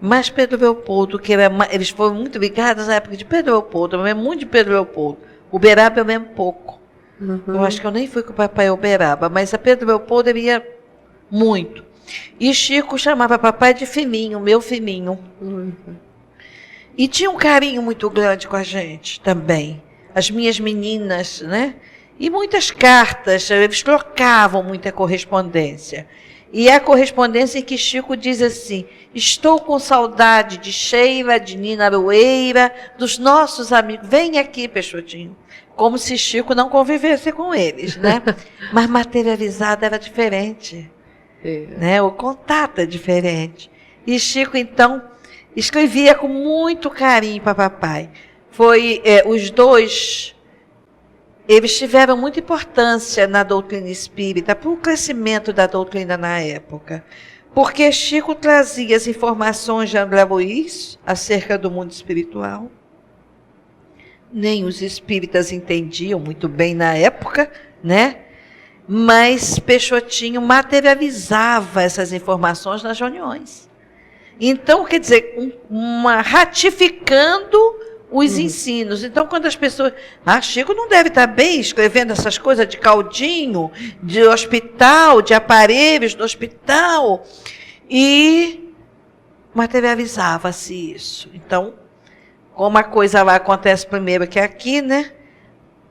Mas Pedro Leopoldo, que eles foram muito ligados na época de Pedro Leopoldo, eu lembro muito de Pedro Leopoldo. Uberaba eu lembro pouco. Eu acho que eu nem fui com o papai Uberaba, mas a Pedro Leopoldo ele ia muito. E Chico chamava papai de filhinho, meu filhinho. E tinha um carinho muito grande com a gente também. As minhas meninas, né? E muitas cartas, eles trocavam muita correspondência. E é a correspondência em que Chico diz assim, estou com saudade de Sheila, de Nina Aroeira, dos nossos amigos. Vem aqui, Peixotinho. Como se Chico não convivesse com eles, né? Mas materializado era diferente. Né? O contato é diferente. E Chico, então, escrevia com muito carinho para papai. Os dois, eles tiveram muita importância na doutrina espírita, para o crescimento da doutrina na época. Porque Chico trazia as informações de André Luiz acerca do mundo espiritual. Nem os espíritas entendiam muito bem na época, né? Mas Peixotinho materializava essas informações nas reuniões. Então, quer dizer, ratificando os ensinos. Então, quando as pessoas... Chico não deve estar bem escrevendo essas coisas de caldinho, de hospital, de aparelhos do hospital. E materializava-se isso. Então, como a coisa lá acontece primeiro que aqui, né?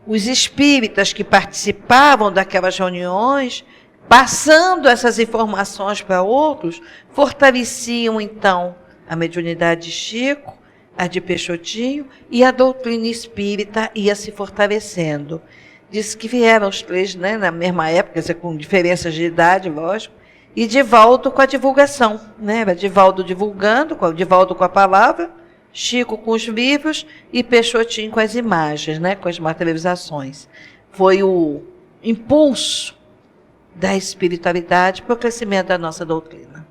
Os espíritas que participavam daquelas reuniões, passando essas informações para outros, fortaleciam, então, a mediunidade de Chico, a de Peixotinho, e a doutrina espírita ia se fortalecendo. Diz que vieram os três, né, na mesma época, quer dizer, com diferenças de idade, lógico, e Divaldo com a divulgação. Né? Era Divaldo divulgando, Divaldo com a palavra, Chico com os livros e Peixotinho com as imagens, né, com as materializações. Foi o impulso da espiritualidade para o crescimento da nossa doutrina.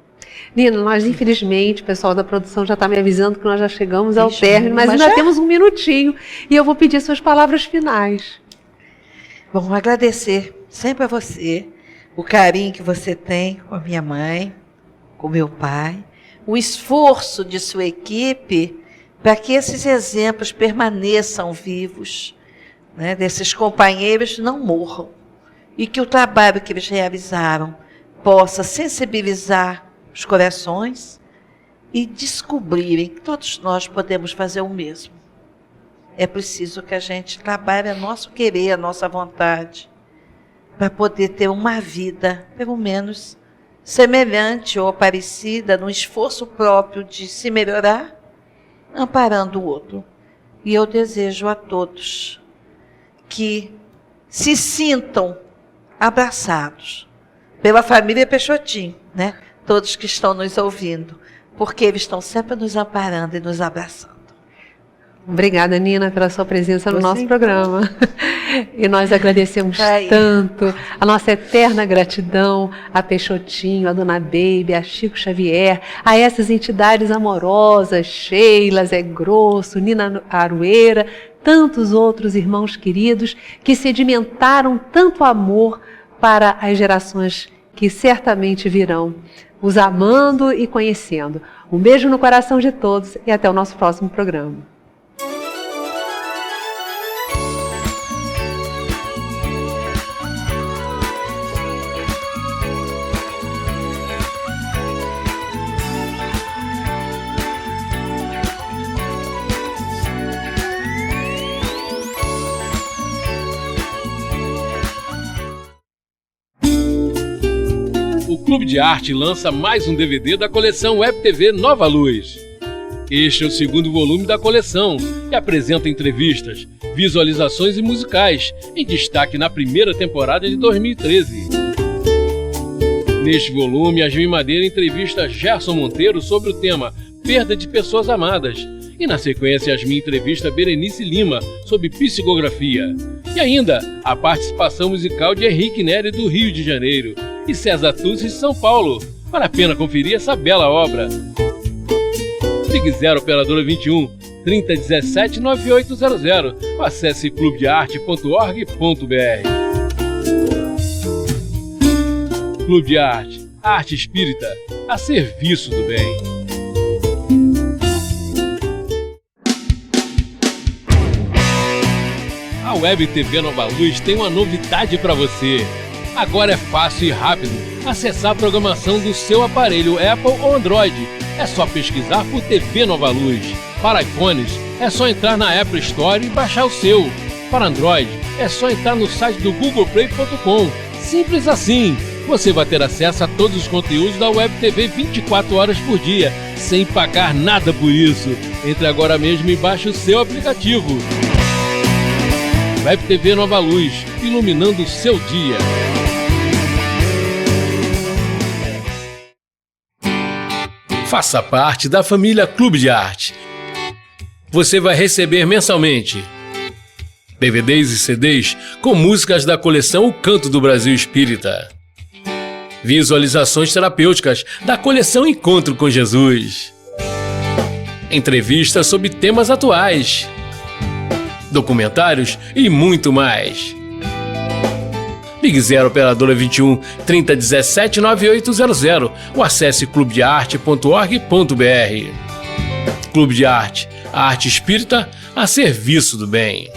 Nina, nós infelizmente, o pessoal da produção já está me avisando que nós já chegamos ao término, mas ainda temos um minutinho e eu vou pedir suas palavras finais. Bom, agradecer sempre a você, o carinho que você tem com a minha mãe, com meu pai, o esforço de sua equipe para que esses exemplos permaneçam vivos, né, desses companheiros não morram, e que o trabalho que eles realizaram possa sensibilizar os corações e descobrirem que todos nós podemos fazer o mesmo. É preciso que a gente trabalhe o nosso querer, a nossa vontade, para poder ter uma vida, pelo menos, semelhante ou parecida, no esforço próprio de se melhorar, amparando o outro. E eu desejo a todos que se sintam abraçados pela família Peixotinho, né? Todos que estão nos ouvindo, porque eles estão sempre nos amparando e nos abraçando. Obrigada, Nina, pela sua presença no nosso programa. E nós agradecemos tanto a nossa eterna gratidão a Peixotinho, a Dona Baby, a Chico Xavier, a essas entidades amorosas, Sheila, Zé Grosso, Nina Arueira, tantos outros irmãos queridos que sedimentaram tanto amor para as gerações que certamente virão, os amando e conhecendo. Um beijo no coração de todos e até o nosso próximo programa. O Clube de Arte lança mais um DVD da coleção Web TV Nova Luz. Este é o segundo volume da coleção e apresenta entrevistas, visualizações e musicais, em destaque na primeira temporada de 2013. Neste volume, Yasmin Madeira entrevista Gerson Monteiro sobre o tema Perda de Pessoas Amadas. E na sequência, Yasmin entrevista Berenice Lima sobre psicografia. E ainda, a participação musical de Henrique Neri do Rio de Janeiro e César Tucci de São Paulo. Vale a pena conferir essa bela obra. Ligue 0 Operadora 21 3017 9800 ou acesse clubedearte.org.br. Clube de Arte, arte espírita, a serviço do bem. A Web TV Nova Luz tem uma novidade para você. Agora é fácil e rápido acessar a programação do seu aparelho Apple ou Android. É só pesquisar por TV Nova Luz. Para iPhones, é só entrar na Apple Store e baixar o seu. Para Android, é só entrar no site do googleplay.com. Simples assim. Você vai ter acesso a todos os conteúdos da Web TV 24 horas por dia, sem pagar nada por isso. Entre agora mesmo e baixe o seu aplicativo. Web TV Nova Luz, iluminando o seu dia. Faça parte da família Clube de Arte. Você vai receber mensalmente DVDs e CDs com músicas da coleção O Canto do Brasil Espírita, visualizações terapêuticas da coleção Encontro com Jesus, entrevistas sobre temas atuais, documentários e muito mais. Ligue 0 Operadora 21 3017 9800 ou acesse clubedearte.org.br. Clube de Arte, A arte espírita a serviço do bem.